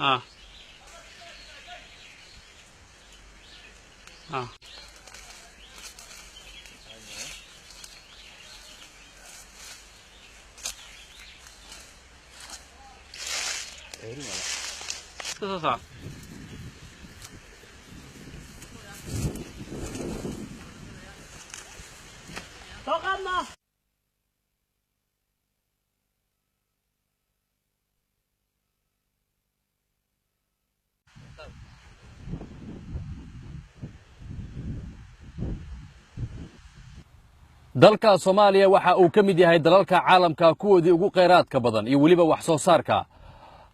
اه اه صح طاقم dalka Soomaaliya waxa uu ka mid yahay dalalka caalamka kuwoodii ugu kheyraadka badan iyo waliba wax soo saarka.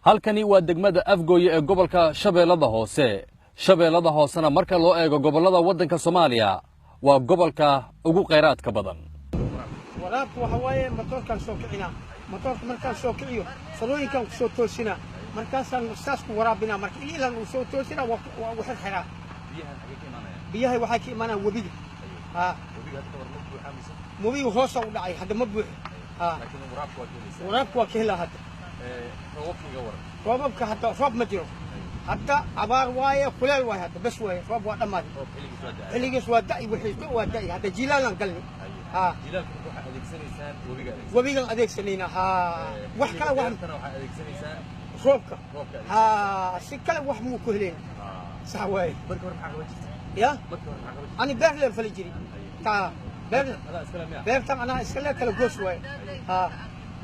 halkani waa degmada Afgooye ee gobolka Shabeellada Hoose. Shabeellada Hoosena marka loo eego gobolada waddanka Soomaaliya waa gobolka ugu kheyraadka badan. waraabku waxa waaye matoorkan soo kicina matoorka markaan soo kiciyo salooyinkan ku soo toosina markaasaan saas ku waraabina marka ilaan uu soo toosina waa waxay xiraa biyaha waxay ka imaanaan webiga webiga hoos u dhacay hadda ma buuxo waraabku waa ka helaa hadda roobabka hadda roob ma jiro hadda abaar waaye kuleel waaye hadda bas waaye roob waa dhammaaday xilligiis waa da'i wixii waa da'i hadda jilaalan galni webigan adeegsanayna wax kale wax roobka si kale wax muu ku helayna sax waaye يا أنا بيرلين فلجري تا بيرتم أنا إسكال كلا جوسوي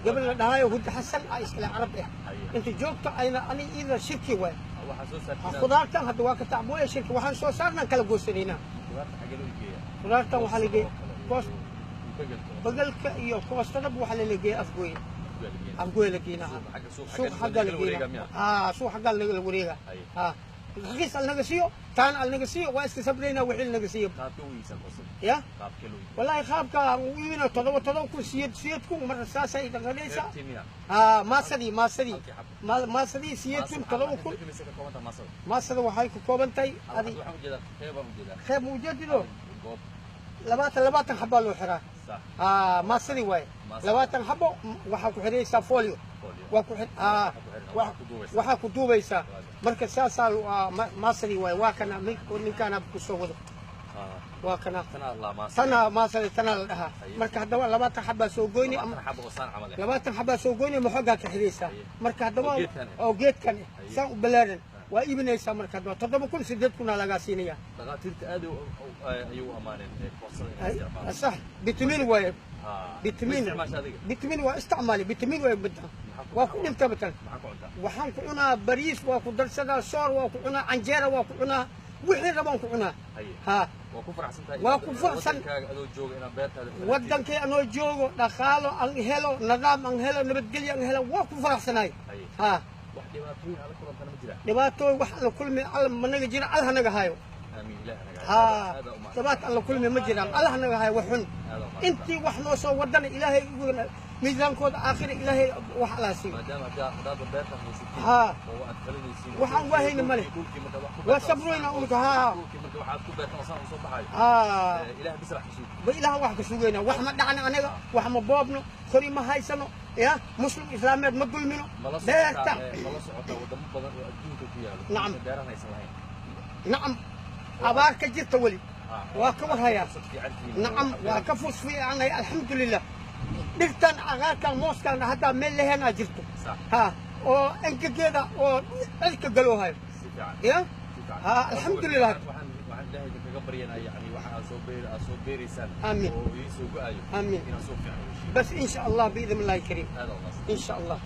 قبل نهاية وهد حسن إسكال عرب أنت جوبت أنا إذا شركة وين خضارتم هذا واقع تعبوية شركة وحن سو صارنا كلا جوسنينا خضارتم وحلقي كوست بقولك يو كوست أنا بوحلقي أفقوي لقينا سوق حاجة لقينا سوق حاجة لقينا رخيص النقصيو تان النقصيو واستسبرينا وحيل نقصيو يا والله خابك وينا تضو كل سيدكم مرة ساسة إذا غنيسة ما سدي سيدكم تضو كل ما سدي وحيك كوبنتاي هذه خيب موجود له لبات حبالو حرا ما سدي واي لبات حبو وحكو حريسة فوليو waxaa ku duubaysaa marka saasaa maasadi waay waa kana ninkaan ab ku soo wado waa kana tana maasadi tana la dhahaa marka haddaba 20 xabaa soo goyni ama 20 xabaa soo goyni ma xoogaa ka xidhaysaa marka haddaba oo geedkan saan u balaaran waa iibinaysaa marka haddaba 7,000 lagaa siinaya dhaqaatiirta aad ayuu amaaneen صح فيتامين واي فيتامين واستعمالي فيتامين واي بدها واكو انت مثلا وحان كعنا بريس واكو درسدا صور واكو عنا عنجيره واكو عنا وحي ربان كعنا ها واكو فرحسن ادو جوغ انا بيرتا ودنكي انو جوغو دخالو ان هيلو نظام ان هيلو نبدغلي ان هيلو واكو فرحسناي ها dhibaatooyin wax alla kulmi alla managa jira alla naga hayo tabaat alla kulmi ma jiraan alla naga hayo waxun intii wax noo soo wadana ilaahay miisaankooda aakhira ilaahay wax ala siiyo waxaan waahayna male waa sabroyna unka ilaah wax ka sugayna wax ma dhacna anaga wax ma boobno kori ma haysano يا مسلم إسلامي ما تقول منه بيرتا نعم نعم أبارك جرت ولي وكبر هيا نعم وكفوس في أنا الحمد لله دكتن أغاك موس كان هذا من اللي هنا جرته ها وإنك كذا وإنك قالوا هاي يا ها الحمد لله آمين آمين بس إن شاء الله بإذن الله الكريم إن شاء الله